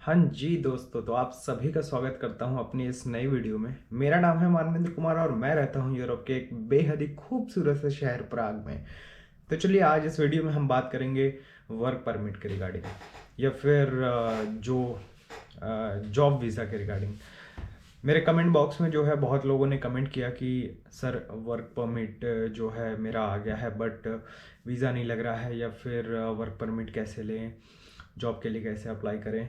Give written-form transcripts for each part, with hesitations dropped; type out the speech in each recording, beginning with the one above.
हाँ जी दोस्तों, तो आप सभी का स्वागत करता हूँ अपनी इस नई वीडियो में। मेरा नाम है मानवेंद्र कुमार और मैं रहता हूँ यूरोप के एक बेहद ही खूबसूरत से शहर प्राग में। तो चलिए आज इस वीडियो में हम बात करेंगे वर्क परमिट के रिगार्डिंग या फिर जो जॉब वीज़ा के रिगार्डिंग। मेरे कमेंट बॉक्स में जो है बहुत लोगों ने कमेंट किया कि सर वर्क परमिट जो है मेरा आ गया है बट वीज़ा नहीं लग रहा है, या फिर वर्क परमिट कैसे लें, जॉब के लिए कैसे अप्लाई करें।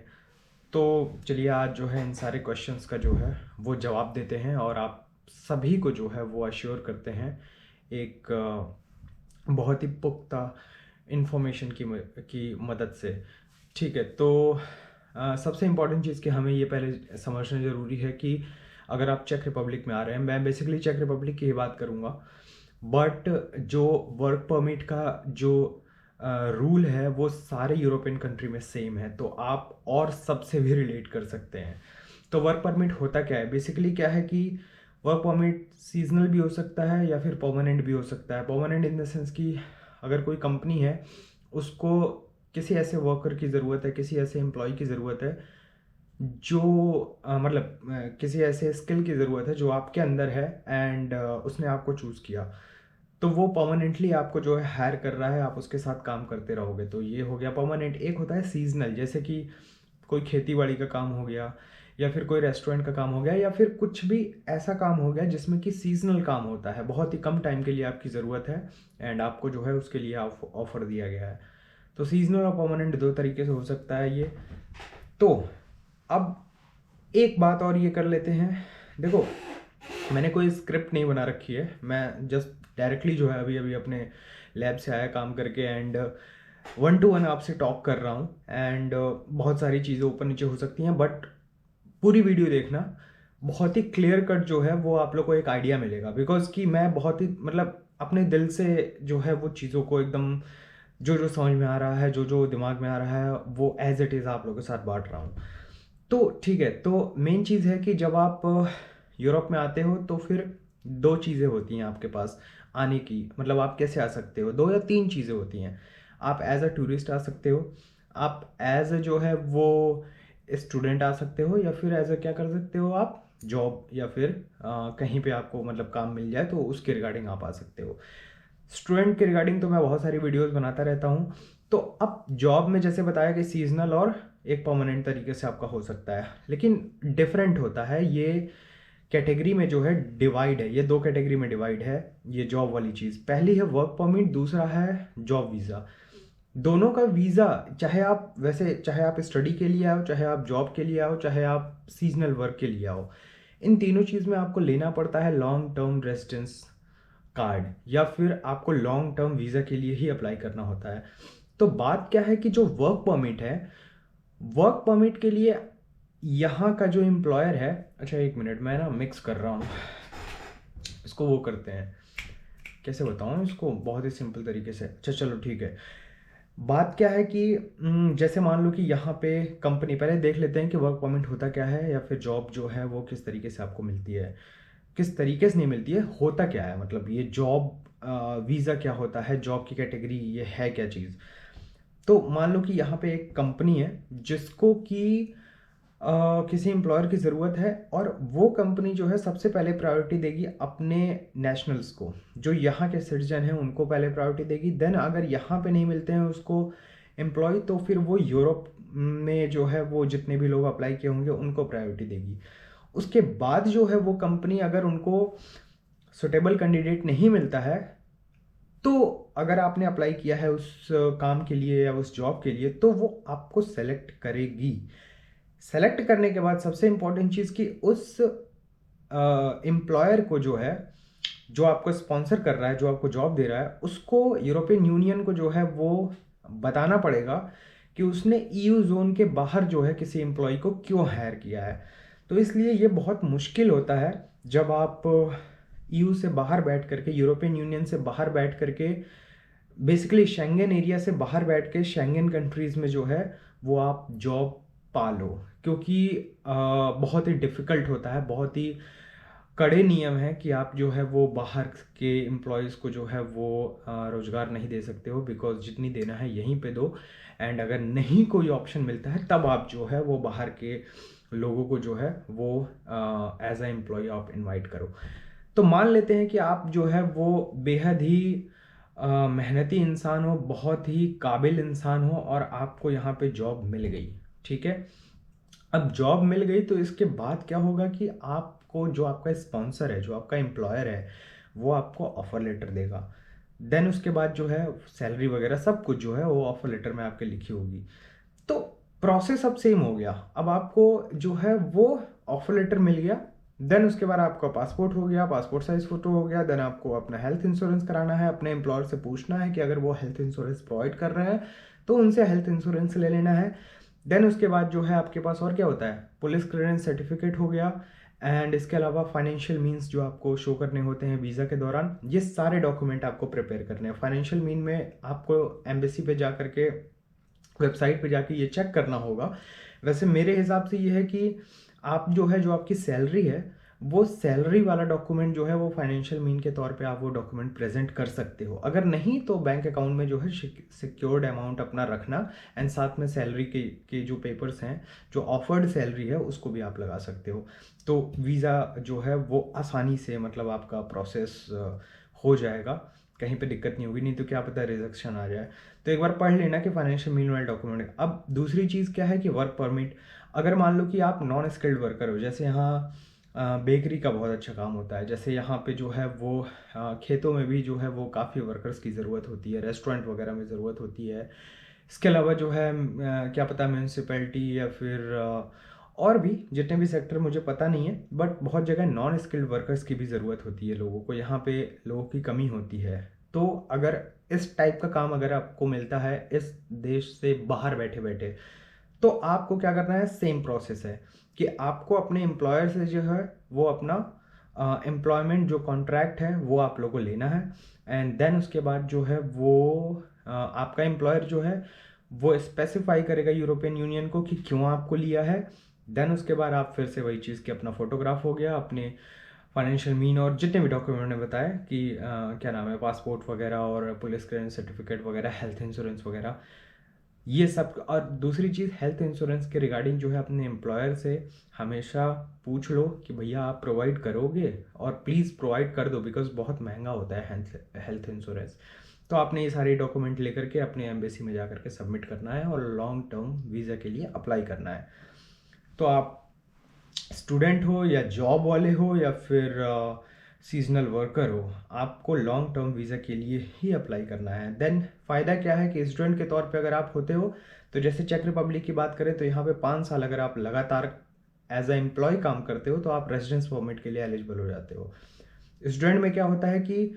तो चलिए आज जो है इन सारे क्वेश्चंस का जो है वो जवाब देते हैं और आप सभी को जो है वो अश्योर करते हैं एक बहुत ही पुख्ता इंफॉर्मेशन की मदद से। ठीक है, तो सबसे इम्पॉर्टेंट चीज़ कि हमें ये पहले समझना ज़रूरी है कि अगर आप चेक रिपब्लिक में आ रहे हैं, मैं बेसिकली चेक रिपब्लिक की ही बात करूँगा, बट जो वर्क परमिट का जो रूल है वो सारे यूरोपियन कंट्री में सेम है, तो आप और सबसे भी रिलेट कर सकते हैं। तो वर्क परमिट होता क्या है, बेसिकली क्या है कि वर्क परमिट सीजनल भी हो सकता है या फिर परमानेंट भी हो सकता है। परमानेंट इन द सेंस कि अगर कोई कंपनी है, उसको किसी ऐसे वर्कर की ज़रूरत है, किसी ऐसे एम्प्लॉय की ज़रूरत है जो किसी ऐसे स्किल की ज़रूरत है जो आपके अंदर है एंड उसने आपको चूज़ किया, तो वो परमानेंटली आपको जो है हायर कर रहा है, आप उसके साथ काम करते रहोगे, तो ये हो गया परमानेंट। एक होता है सीजनल, जैसे कि कोई खेती बाड़ी का काम हो गया या फिर कोई रेस्टोरेंट का काम हो गया या फिर कुछ भी ऐसा काम हो गया जिसमें कि सीजनल काम होता है, बहुत ही कम टाइम के लिए आपकी ज़रूरत है एंड आपको जो है उसके लिए ऑफर दिया गया है। तो सीजनल और परमानेंट दो तरीके से हो सकता है ये। तो अब एक बात और ये कर लेते हैं, देखो मैंने कोई स्क्रिप्ट नहीं बना रखी है, मैं जस्ट डायरेक्टली जो है अभी अभी अपने लैब से आया काम करके एंड 1 to 1 आपसे टॉक कर रहा हूँ एंड बहुत सारी चीज़ें ऊपर नीचे हो सकती हैं, बट पूरी वीडियो देखना, बहुत ही क्लियर कट जो है वो आप लोग को एक आइडिया मिलेगा, बिकॉज कि मैं बहुत ही अपने दिल से जो है वो चीज़ों को एकदम जो जो समझ में आ रहा है, जो जो दिमाग में आ रहा है, वो एज इट इज़ आप लोगों के साथ बांट रहा हूँ। तो ठीक है, तो मेन चीज़ है कि जब आप यूरोप में आते हो तो फिर दो चीज़ें होती हैं आपके पास आने की, मतलब आप कैसे आ सकते हो, दो या तीन चीज़ें होती हैं। आप एज अ टूरिस्ट आ सकते हो, आप एज जो है वो स्टूडेंट आ सकते हो, या फिर एज अ क्या कर सकते हो आप जॉब, या फिर कहीं पे आपको काम मिल जाए तो उसके रिगार्डिंग आप आ सकते हो। स्टूडेंट के रिगार्डिंग तो मैं बहुत सारी वीडियोस बनाता रहता हूँ। तो अब जॉब में जैसे बताया कि सीजनल और एक परमानेंट तरीके से आपका हो सकता है, लेकिन डिफरेंट होता है ये कैटेगरी में जो है, डिवाइड है, ये दो कैटेगरी में डिवाइड है ये जॉब वाली चीज़। पहली है वर्क परमिट, दूसरा है जॉब वीज़ा। दोनों का वीज़ा, चाहे आप स्टडी के लिए आओ, चाहे आप जॉब के लिए आओ, चाहे आप सीजनल वर्क के लिए आओ, इन तीनों चीज़ में आपको लेना पड़ता है लॉन्ग टर्म रेजिडेंस कार्ड, या फिर आपको लॉन्ग टर्म वीज़ा के लिए ही अप्लाई करना होता है। तो बात क्या है कि जो वर्क परमिट है, वर्क परमिट के लिए यहाँ का जो एम्प्लॉयर है, अच्छा एक मिनट मैं ना मिक्स कर रहा हूँ इसको, वो करते हैं, कैसे बताऊँ इसको बहुत ही सिंपल तरीके से। अच्छा चलो ठीक है, बात क्या है कि जैसे मान लो कि यहाँ पे कंपनी, पहले देख लेते हैं कि वर्क परमिट होता क्या है या फिर जॉब जो है वो किस तरीके से आपको मिलती है, किस तरीके से नहीं मिलती है, होता क्या है, मतलब ये जॉब वीज़ा क्या होता है, जॉब की कैटेगरी ये है क्या चीज़। तो मान लो कि यहाँ पे एक कंपनी है जिसको कि किसी एम्प्लॉयर की ज़रूरत है, और वो कंपनी जो है सबसे पहले प्रायोरिटी देगी अपने नेशनल्स को, जो यहाँ के सिटीजन हैं उनको पहले प्रायोरिटी देगी। देन अगर यहाँ पे नहीं मिलते हैं उसको एम्प्लॉय, तो फिर वो यूरोप में जो है वो जितने भी लोग अप्लाई किए होंगे उनको प्रायोरिटी देगी। उसके बाद जो है वो कंपनी, अगर उनको सुटेबल कैंडिडेट नहीं मिलता है, तो अगर आपने अप्लाई किया है उस काम के लिए या उस जॉब के लिए, तो वो आपको सेलेक्ट करेगी। सेलेक्ट करने के बाद सबसे इम्पोर्टेंट चीज़ कि उस एम्प्लॉयर को जो है, जो आपको स्पॉन्सर कर रहा है, जो आपको जॉब दे रहा है, उसको यूरोपियन यूनियन को जो है वो बताना पड़ेगा कि उसने ईयू जोन के बाहर जो है किसी एम्प्लॉय को क्यों हायर किया है। तो इसलिए ये बहुत मुश्किल होता है जब आप ईयू से बाहर बैठ करके, यूरोपियन यूनियन से बाहर बैठ करके, बेसिकली शेंगन एरिया से बाहर बैठ के शेंगन कंट्रीज़ में जो है वो आप जॉब पालो, क्योंकि बहुत ही डिफ़िकल्ट होता है, बहुत ही कड़े नियम हैं कि आप जो है वो बाहर के एम्प्लॉयज़ को जो है वो रोज़गार नहीं दे सकते हो, बिकॉज जितनी देना है यहीं पे दो। एंड अगर नहीं कोई ऑप्शन मिलता है तब आप जो है वो बाहर के लोगों को जो है वो एज अ एम्प्लॉय आप इनवाइट करो। तो मान लेते हैं कि आप जो है वो बेहद ही मेहनती इंसान हो, बहुत ही काबिल इंसान हो और आपको यहाँ पे जॉब मिल गई, ठीक है। अब जॉब मिल गई तो इसके बाद क्या होगा कि आपको जो आपका स्पॉन्सर है, जो आपका एम्प्लॉयर है, वो आपको ऑफर लेटर देगा। देन उसके बाद जो है सैलरी वगैरह सब कुछ जो है वो ऑफर लेटर में आपके लिखी होगी। तो प्रोसेस अब सेम हो गया। अब आपको जो है वो ऑफर लेटर मिल गया, देन उसके बाद आपका पासपोर्ट हो गया, पासपोर्ट साइज फोटो हो गया, देन आपको अपना हेल्थ इंश्योरेंस कराना है। अपने एम्प्लॉयर से पूछना है कि अगर वो हेल्थ इंश्योरेंस प्रोवाइड कर रहे हैं तो उनसे हेल्थ इंश्योरेंस ले लेना है। देन उसके बाद जो है आपके पास और क्या होता है, पुलिस क्लियरेंस सर्टिफिकेट हो गया। एंड इसके अलावा फाइनेंशियल मीन्स जो आपको शो करने होते हैं वीज़ा के दौरान, ये सारे डॉक्यूमेंट आपको प्रिपेयर करने हैं। फाइनेंशियल मीन में आपको एम्बेसी पे जा करके, वेबसाइट पे जाके ये चेक करना होगा। वैसे मेरे हिसाब से ये है कि आप जो है, जो आपकी सैलरी है, वो सैलरी वाला डॉक्यूमेंट जो है वो फाइनेंशियल मीन के तौर पे आप वो डॉक्यूमेंट प्रेजेंट कर सकते हो। अगर नहीं तो बैंक अकाउंट में जो है सिक्योर्ड अमाउंट अपना रखना, एंड साथ में सैलरी के जो पेपर्स हैं, जो ऑफर्ड सैलरी है, उसको भी आप लगा सकते हो। तो वीज़ा जो है वो आसानी से मतलब आपका प्रोसेस हो जाएगा, कहीं पे दिक्कत नहीं होगी। नहीं तो क्या पता रिजेक्शन आ जाए। तो एक बार पढ़ लेना कि फाइनेंशियल मीन वाले डॉक्यूमेंट। अब दूसरी चीज़ क्या है कि वर्क परमिट। अगर मान लो कि आप नॉन स्किल्ड वर्कर हो, जैसे यहाँ बेकरी का बहुत अच्छा काम होता है, जैसे यहाँ पे जो है वो खेतों में भी जो है वो काफ़ी वर्कर्स की ज़रूरत होती है, रेस्टोरेंट वगैरह में ज़रूरत होती है। इसके अलावा जो है क्या पता म्यूनसिपैलिटी या फिर और भी जितने भी सेक्टर मुझे पता नहीं है, बट बहुत जगह नॉन स्किल्ड वर्कर्स की भी ज़रूरत होती है लोगों को, यहाँ पे लोगों की कमी होती है। तो अगर इस टाइप का काम अगर आपको मिलता है इस देश से बाहर बैठे बैठे, तो आपको क्या करना है, सेम प्रोसेस है कि आपको अपने एम्प्लॉयर से जो है वो अपना एम्प्लॉयमेंट जो कॉन्ट्रैक्ट है वो आप लोगों को लेना है। एंड देन उसके बाद जो है वो आपका एम्प्लॉयर जो है वो स्पेसिफाई करेगा यूरोपियन यूनियन को कि क्यों आपको लिया है। देन उसके बाद आप फिर से वही चीज़ कि अपना फोटोग्राफ हो गया, अपने फाइनेंशियल मीन और जितने भी डॉक्यूमेंट ने बताया कि क्या नाम है, पासपोर्ट वगैरह और पुलिस क्लियरेंस सर्टिफिकेट वगैरह, हेल्थ इंश्योरेंस वगैरह, ये सब। और दूसरी चीज़, हेल्थ इंश्योरेंस के रिगार्डिंग जो है अपने एम्प्लॉयर से हमेशा पूछ लो कि भैया आप प्रोवाइड करोगे, और प्लीज़ प्रोवाइड कर दो, बिकॉज बहुत महंगा होता है हेल्थ इंश्योरेंस। तो आपने ये सारे डॉक्यूमेंट लेकर के अपने एम्बेसी में जा करके सबमिट करना है और लॉन्ग टर्म वीज़ा के लिए अप्लाई करना है। तो आप स्टूडेंट हो या जॉब वाले हो या फिर सीजनल वर्कर हो, आपको लॉन्ग टर्म वीज़ा के लिए ही अप्लाई करना है। देन फ़ायदा क्या है कि स्टूडेंट के तौर पे अगर आप होते हो, तो जैसे चेक रिपब्लिक की बात करें तो यहाँ पे 5 साल अगर आप लगातार एज अ एम्प्लॉय काम करते हो तो आप रेजिडेंस परमिट के लिए एलिजिबल हो जाते हो। स्टूडेंट में क्या होता है कि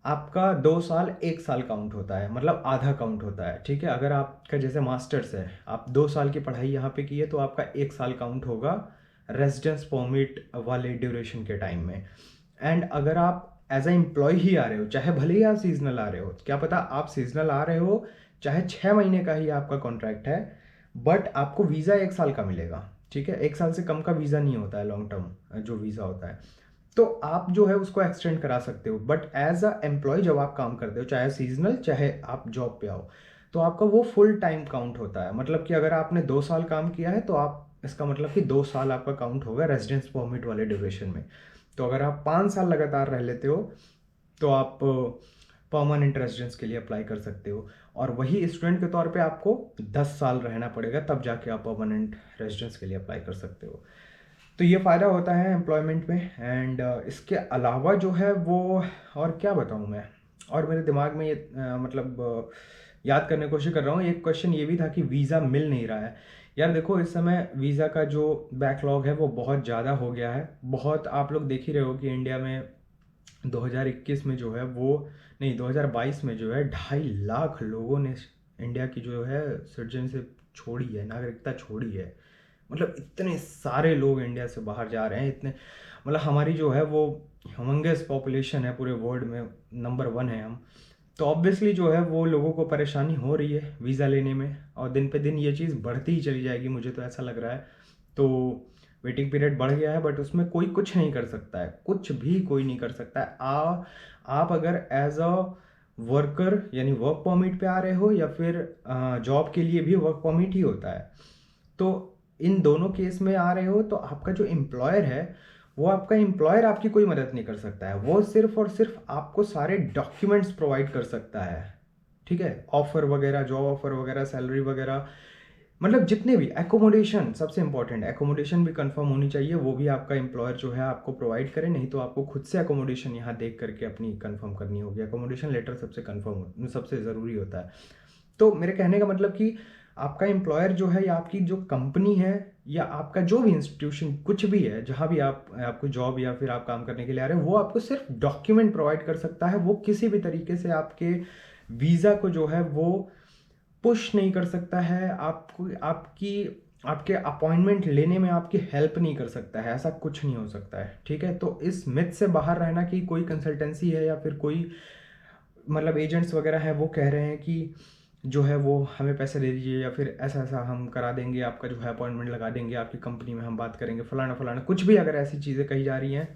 आपका 2 साल 1 साल काउंट होता है, मतलब आधा काउंट होता है, ठीक है। अगर आपका जैसे मास्टर्स है, आप 2 साल की पढ़ाई यहाँ पे की है, तो आपका 1 साल काउंट होगा रेजिडेंस परमिट वाले ड्यूरेशन के टाइम में। एंड अगर आप एज अ एम्प्लॉय ही आ रहे हो, चाहे भले ही आप सीजनल आ रहे हो, क्या पता आप सीजनल आ रहे हो, चाहे 6 महीने का ही आपका कॉन्ट्रैक्ट है, बट आपको वीज़ा 1 साल का मिलेगा, ठीक है। 1 साल से कम का वीज़ा नहीं होता है लॉन्ग टर्म जो वीज़ा होता है। तो आप जो है उसको एक्सटेंड करा सकते हो, बट एज अ एम्प्लॉय जब आप काम करते हो, चाहे सीजनल चाहे आप जॉब पे आओ, तो आपका वो फुल टाइम काउंट होता है। मतलब कि अगर आपने 2 साल काम किया है तो आप, इसका मतलब कि 2 साल आपका काउंट होगा रेजिडेंस परमिट वाले ड्यूरेशन में। तो अगर आप 5 साल लगातार रह लेते हो तो आप परमानेंट रेजिडेंस के लिए अप्लाई कर सकते हो। और वही स्टूडेंट के तौर पे आपको 10 साल रहना पड़ेगा, तब जाके आप परमानेंट रेजिडेंस के लिए अप्लाई कर सकते हो। तो ये फ़ायदा होता है एम्प्लॉयमेंट में। एंड इसके अलावा जो है वो, और क्या बताऊँ मैं, और मेरे दिमाग में ये याद करने की कोशिश कर रहा हूँ। एक क्वेश्चन ये भी था कि वीज़ा मिल नहीं रहा है। यार देखो, इस समय वीज़ा का जो बैकलॉग है वो बहुत ज़्यादा हो गया है। बहुत, आप लोग देख ही रहे हो कि इंडिया में 2021 में जो है वो, नहीं 2022 में जो है 2.5 लाख लोगों ने इंडिया की जो है सिटीजनशिप छोड़ी है, नागरिकता छोड़ी है। मतलब इतने सारे लोग इंडिया से बाहर जा रहे हैं, इतने, मतलब हमारी जो है वो ह्यूमंगस पॉपुलेशन है पूरे वर्ल्ड में, नंबर 1 है हम। तो ऑब्वियसली जो है वो लोगों को परेशानी हो रही है वीज़ा लेने में, और दिन पे दिन ये चीज़ बढ़ती ही चली जाएगी, मुझे तो ऐसा लग रहा है। तो वेटिंग पीरियड बढ़ गया है, बट उसमें कोई कुछ नहीं कर सकता है, कुछ भी कोई नहीं कर सकता है। आप अगर एज अ वर्कर यानी वर्क परमिट पे आ रहे हो, या फिर जॉब के लिए भी वर्क परमिट ही होता है, तो इन दोनों केस में आ रहे हो तो आपका जो एम्प्लॉयर है, वो आपका एम्प्लॉयर आपकी कोई मदद नहीं कर सकता है। वो सिर्फ और सिर्फ आपको सारे डॉक्यूमेंट्स प्रोवाइड कर सकता है, ठीक है, ऑफर वगैरह, जॉब ऑफर वगैरह, सैलरी वगैरह, मतलब जितने भी, एकोमोडेशन सबसे इंपॉर्टेंट, एकोमोडेशन भी कंफर्म होनी चाहिए, वो भी आपका एम्प्लॉयर जो है आपको प्रोवाइड करे, नहीं तो आपको खुद से एकोमोडेशन यहाँ देख करके अपनी कंफर्म करनी होगी। एकोमोडेशन लेटर सबसे कंफर्म, सबसे ज़रूरी होता है। तो मेरे कहने का मतलब कि आपका एम्प्लॉयर जो है, या आपकी जो कंपनी है, या आपका जो भी इंस्टीट्यूशन कुछ भी है, जहाँ भी आपको जॉब या फिर आप काम करने के लिए आ रहे हैं, वो आपको सिर्फ डॉक्यूमेंट प्रोवाइड कर सकता है। वो किसी भी तरीके से आपके वीज़ा को जो है वो पुश नहीं कर सकता है, आपको आपके अपॉइंटमेंट लेने में आपकी हेल्प नहीं कर सकता है, ऐसा कुछ नहीं हो सकता है, ठीक है। तो इस मिथ से बाहर रहना कि कोई कंसल्टेंसी है या फिर कोई मतलब एजेंट्स वगैरह हैं वो कह रहे हैं कि जो है वो हमें पैसे दे दीजिए, या फिर ऐसा ऐसा हम करा देंगे, आपका जो है अपॉइंटमेंट लगा देंगे, आपकी कंपनी में हम बात करेंगे, फलाना फलाना, कुछ भी अगर ऐसी चीज़ें कही जा रही हैं,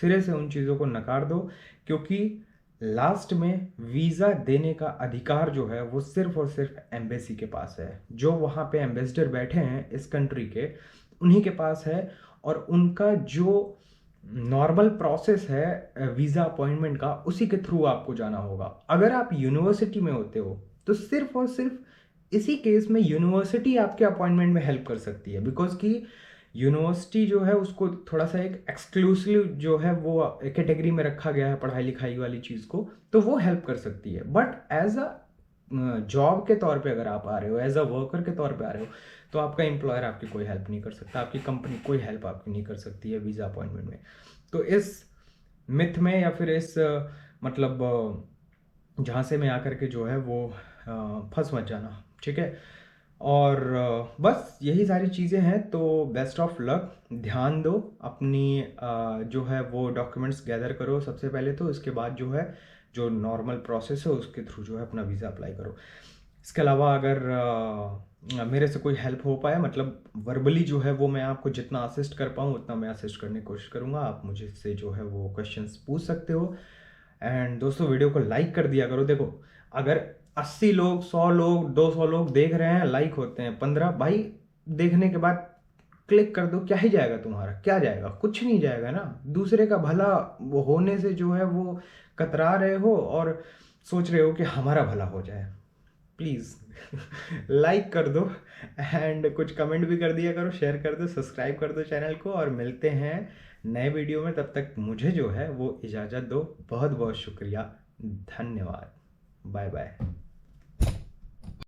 सिरे से उन चीज़ों को नकार दो। क्योंकि लास्ट में वीज़ा देने का अधिकार जो है वो सिर्फ और सिर्फ एम्बेसी के पास है। जो वहाँ पे एम्बेसडर बैठे हैं इस कंट्री के, उन्हीं के पास है। और उनका जो नॉर्मल प्रोसेस है वीज़ा अपॉइंटमेंट का, उसी के थ्रू आपको जाना होगा। अगर आप यूनिवर्सिटी में होते हो तो सिर्फ और सिर्फ इसी केस में यूनिवर्सिटी आपके अपॉइंटमेंट में हेल्प कर सकती है, बिकॉज कि यूनिवर्सिटी जो है उसको थोड़ा सा एक एक्सक्लूसिव जो है वो कैटेगरी में रखा गया है पढ़ाई लिखाई वाली चीज़ को, तो वो हेल्प कर सकती है। बट एज अ जॉब के तौर पे अगर आप आ रहे हो, एज अ वर्कर के तौर पे आ रहे हो, तो आपका एम्प्लॉयर आपकी कोई हेल्प नहीं कर सकता, आपकी कंपनी कोई हेल्प आपकी नहीं कर सकती है वीज़ा अपॉइंटमेंट में। तो इस मिथ में या फिर इस मतलब जहाँ से मैं आकर के जो है वो फंस मत जाना, ठीक है। और बस यही सारी चीज़ें हैं। तो बेस्ट ऑफ लक, ध्यान दो अपनी जो है वो डॉक्यूमेंट्स गैदर करो सबसे पहले, तो इसके बाद जो है जो नॉर्मल प्रोसेस है उसके थ्रू जो है अपना वीज़ा अप्लाई करो। इसके अलावा अगर मेरे से कोई हेल्प हो पाए, मतलब वर्बली जो है वो मैं आपको जितना असिस्ट कर पाऊँ उतना मैं असिस्ट करने की कोशिश करूँगा। आप मुझे से जो है वो क्वेश्चंस पूछ सकते हो। एंड दोस्तों वीडियो को लाइक कर दिया करो। देखो अगर 80 लोग, 100 लोग, 200 लोग देख रहे हैं, लाइक होते हैं 15, भाई देखने के बाद क्लिक कर दो, क्या ही जाएगा तुम्हारा, क्या जाएगा, कुछ नहीं जाएगा ना। दूसरे का भला वो होने से जो है वो कतरा रहे हो और सोच रहे हो कि हमारा भला हो जाए। प्लीज़ लाइक कर दो एंड कुछ कमेंट भी कर दिया करो, शेयर कर दो, सब्सक्राइब कर दो चैनल को, और मिलते हैं नए वीडियो में। तब तक मुझे जो है वो इजाज़त दो। बहुत बहुत शुक्रिया, धन्यवाद, बाय बाय।